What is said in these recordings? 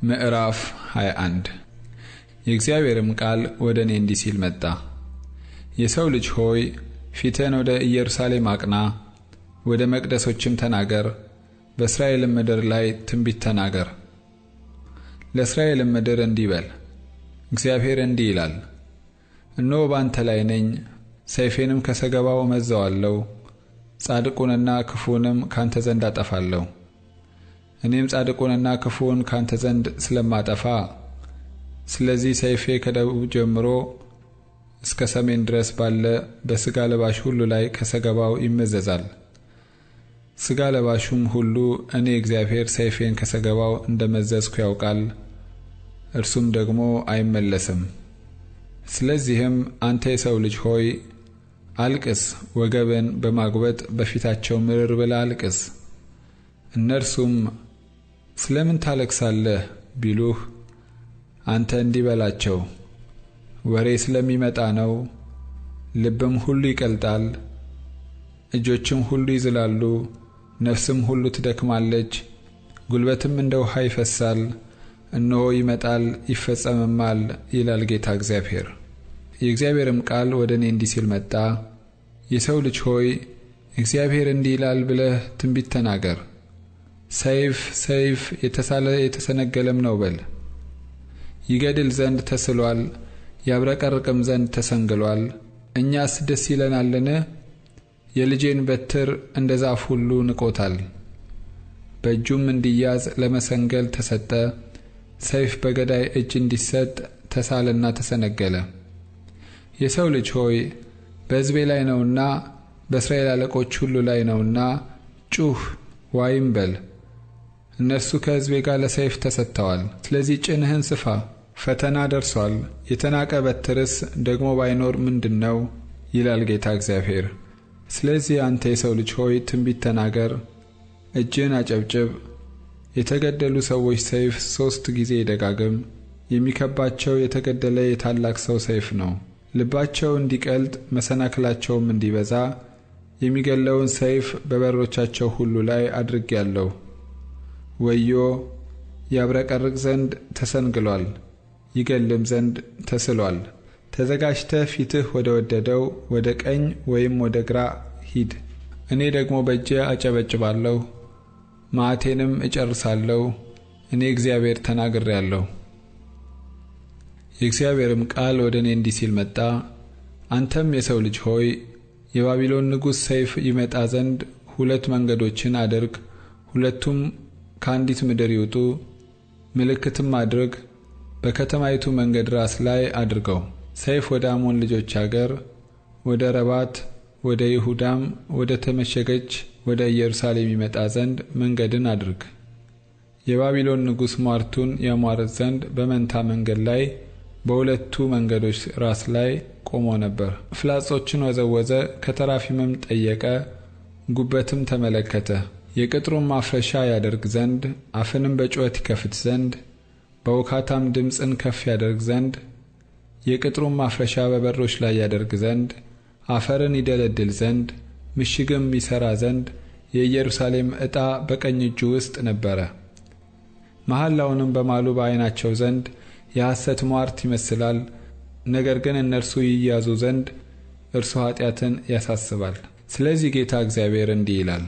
ምዕራፍ 21 የእግዚአብሔርም ቃል ወደ እኔ እንዲህ ሲል መጣ። የሰው ልጅ ሆይ ፊትህን ወደ ኢየሩሳሌም አቅና፣ ወደ መቅደሶችም ተናገር፣ በእስራኤልም ምድር ላይ ትንቢት ተናገር። ለእስራኤልም ምድር እንዲህ በል፣ እግዚአብሔር እንዲህ ይላል፣ እነሆ ባንተ ላይ ነኝ፣ ሰይፌንም ከሰገባው እመዘዋለሁ፣ ጻድቁንና ክፉውንም ካንተ ዘንድ አጠፋለሁ። እኔም ጻድቁንና ክፉውን ካንተ ዘንድ ስለማጠፋ፣ ስለዚህ ሰይፌ ከደቡብ ጀምሮ እስከ ሰሜን ድረስ ባለ በሥጋ ለባሽ ሁሉ ላይ ከሰገባው ይመዘዛል። ሥጋ ለባሹም ሁሉ እኔ እግዚአብሔር ሰይፌን ከሰገባው እንደመዘዝኩ ያውቃል፣ እርሱም ደግሞ አይመለስም። ስለዚህም አንተ የሰው ልጅ ሆይ አልቅስ፣ ወገብን በማጉበጥ በፊታቸው ምርር ብለህ አልቅስ። እነርሱም ስለምን ታለቅሳለህ ቢሉህ፣ አንተ እንዲህ በላቸው፣ ወሬ ስለሚመጣ ነው፣ ልብም ሁሉ ይቀልጣል፣ እጆችም ሁሉ ይዝላሉ፣ ነፍስም ሁሉ ትደክማለች፣ ጉልበትም እንደ ውሃ ይፈሳል። እነሆ ይመጣል ይፈጸምማል ይላል ጌታ እግዚአብሔር። የእግዚአብሔርም ቃል ወደ እኔ እንዲህ ሲል መጣ። የሰው ልጅ ሆይ እግዚአብሔር እንዲህ ይላል ብለህ ትንቢት ተናገር። ሰይፍ ሰይፍ የተሳለ የተሰነገለም ነው በል። ይገድል ዘንድ ተስሏል፣ ያብረቀርቅም ዘንድ ተሰንግሏል። እኛስ ደስ ይለናልን? የልጄን በትር እንደ ዛፍ ሁሉ ንቆታል። በእጁም እንዲያዝ ለመሰንገል ተሰጠ። ሰይፍ በገዳይ እጅ እንዲሰጥ ተሳለና ተሰነገለ። የሰው ልጅ ሆይ በሕዝቤ ላይ ነውና በእስራኤል አለቆች ሁሉ ላይ ነውና ጩኽ ዋይም በል። እነርሱ ከሕዝቤ ጋር ለሰይፍ ተሰጥተዋል። ስለዚህ ጭንህን ስፋ፣ ፈተና ደርሷል። የተናቀ በትርስ ደግሞ ባይኖር ምንድን ነው? ይላል ጌታ እግዚአብሔር። ስለዚህ አንተ የሰው ልጅ ሆይ ትንቢት ተናገር፣ እጅህን አጨብጭብ። የተገደሉ ሰዎች ሰይፍ 3 ጊዜ ይደጋግም። የሚከባቸው የተገደለ የታላቅ ሰው ሰይፍ ነው። ልባቸው እንዲቀልጥ መሰናክላቸውም እንዲበዛ የሚገለውን ሰይፍ በበሮቻቸው ሁሉ ላይ አድርጌአለሁ። ወዮ! ያብረቀርቅ ዘንድ ተሰንግሏል፣ ይገልም ዘንድ ተስሏል። ተዘጋጅተህ ፊትህ ወደ ወደደው ወደ ቀኝ ወይም ወደ ግራ ሂድ። እኔ ደግሞ በእጄ አጨበጭባለሁ፣ መዓቴንም እጨርሳለሁ። እኔ እግዚአብሔር ተናግሬአለሁ። የእግዚአብሔርም ቃል ወደ እኔ እንዲህ ሲል መጣ። አንተም የሰው ልጅ ሆይ የባቢሎን ንጉሥ ሰይፍ ይመጣ ዘንድ 2 መንገዶችን አድርግ፣ ሁለቱም ከአንዲት ምድር ይውጡ። ምልክትም አድርግ፣ በከተማይቱ መንገድ ራስ ላይ አድርገው። ሰይፍ ወደ አሞን ልጆች አገር፣ ወደ ረባት፣ ወደ ይሁዳም ወደ ተመሸገች ወደ ኢየሩሳሌም ይመጣ ዘንድ መንገድን አድርግ። የባቢሎን ንጉሥ ሟርቱን ያሟርት ዘንድ በመንታ መንገድ ላይ በሁለቱ መንገዶች ራስ ላይ ቆሞ ነበር። ፍላጾችን ወዘወዘ፣ ከተራፊምም ጠየቀ፣ ጉበትም ተመለከተ። የቅጥሩን ማፍረሻ ያደርግ ዘንድ፣ አፍንም በጩኸት ይከፍት ዘንድ፣ በውካታም ድምፅን ከፍ ያደርግ ዘንድ፣ የቅጥሩን ማፍረሻ በበሮች ላይ ያደርግ ዘንድ፣ አፈርን ይደለድል ዘንድ፣ ምሽግም ይሠራ ዘንድ የኢየሩሳሌም ዕጣ በቀኝ እጁ ውስጥ ነበረ። መሐላውንም በማሉ በዓይናቸው ዘንድ የሐሰት ሟርት ይመስላል። ነገር ግን እነርሱ ይያዙ ዘንድ እርሱ ኃጢአትን ያሳስባል። ስለዚህ ጌታ እግዚአብሔር እንዲህ ይላል፣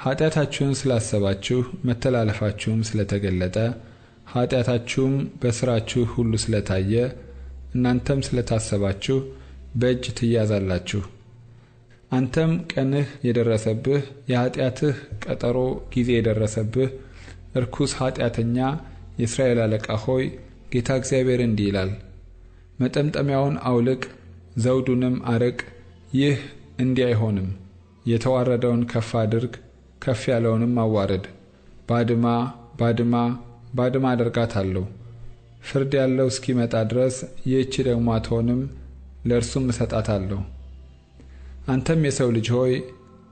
ኃጢአታችሁን ስላሰባችሁ መተላለፋችሁም ስለተገለጠ ኃጢአታችሁም በሥራችሁ ሁሉ ስለታየ እናንተም ስለታሰባችሁ በእጅ ትያዛላችሁ። አንተም ቀንህ የደረሰብህ የኃጢአትህ ቀጠሮ ጊዜ የደረሰብህ እርኩስ ኃጢአተኛ የእስራኤል አለቃ ሆይ ጌታ እግዚአብሔር እንዲህ ይላል፣ መጠምጠሚያውን አውልቅ፣ ዘውዱንም አርቅ። ይህ እንዲህ አይሆንም። የተዋረደውን ከፍ አድርግ፣ ከፍ ያለውንም አዋርድ። ባድማ ባድማ ባድማ አደርጋታለሁ። ፍርድ ያለው እስኪመጣ ድረስ ይህች ደግሞ አትሆንም፣ ለእርሱም እሰጣታለሁ። አንተም የሰው ልጅ ሆይ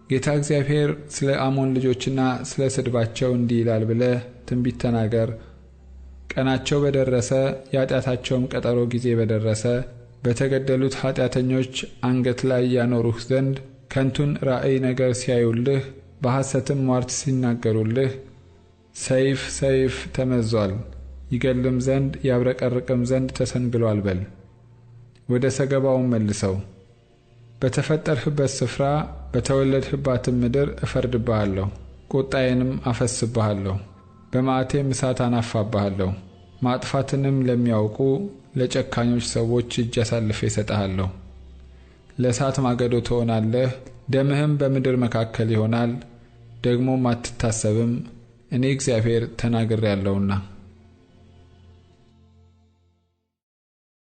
ጌታ እግዚአብሔር ስለ አሞን ልጆችና ስለ ስድባቸው እንዲህ ይላል ብለህ ትንቢት ተናገር። ቀናቸው በደረሰ የኃጢአታቸውም ቀጠሮ ጊዜ በደረሰ በተገደሉት ኃጢአተኞች አንገት ላይ ያኖሩህ ዘንድ ከንቱን ራእይ ነገር ሲያዩልህ በሐሰትም ሟርት ሲናገሩልህ ሰይፍ ሰይፍ ተመዟል፣ ይገልም ዘንድ ያብረቀርቅም ዘንድ ተሰንግሏል በል። ወደ ሰገባውም መልሰው። በተፈጠርህበት ስፍራ በተወለድህባትም ምድር እፈርድብሃለሁ፣ ቁጣዬንም አፈስብሃለሁ፣ በመዓቴም እሳት አናፋብሃለሁ። ማጥፋትንም ለሚያውቁ ለጨካኞች ሰዎች እጅ አሳልፌ እሰጥሃለሁ። ለእሳት ማገዶ ትሆናለህ፣ ደምህም በምድር መካከል ይሆናል፣ ደግሞም አትታሰብም። እኔ እግዚአብሔር ተናግሬአለሁና።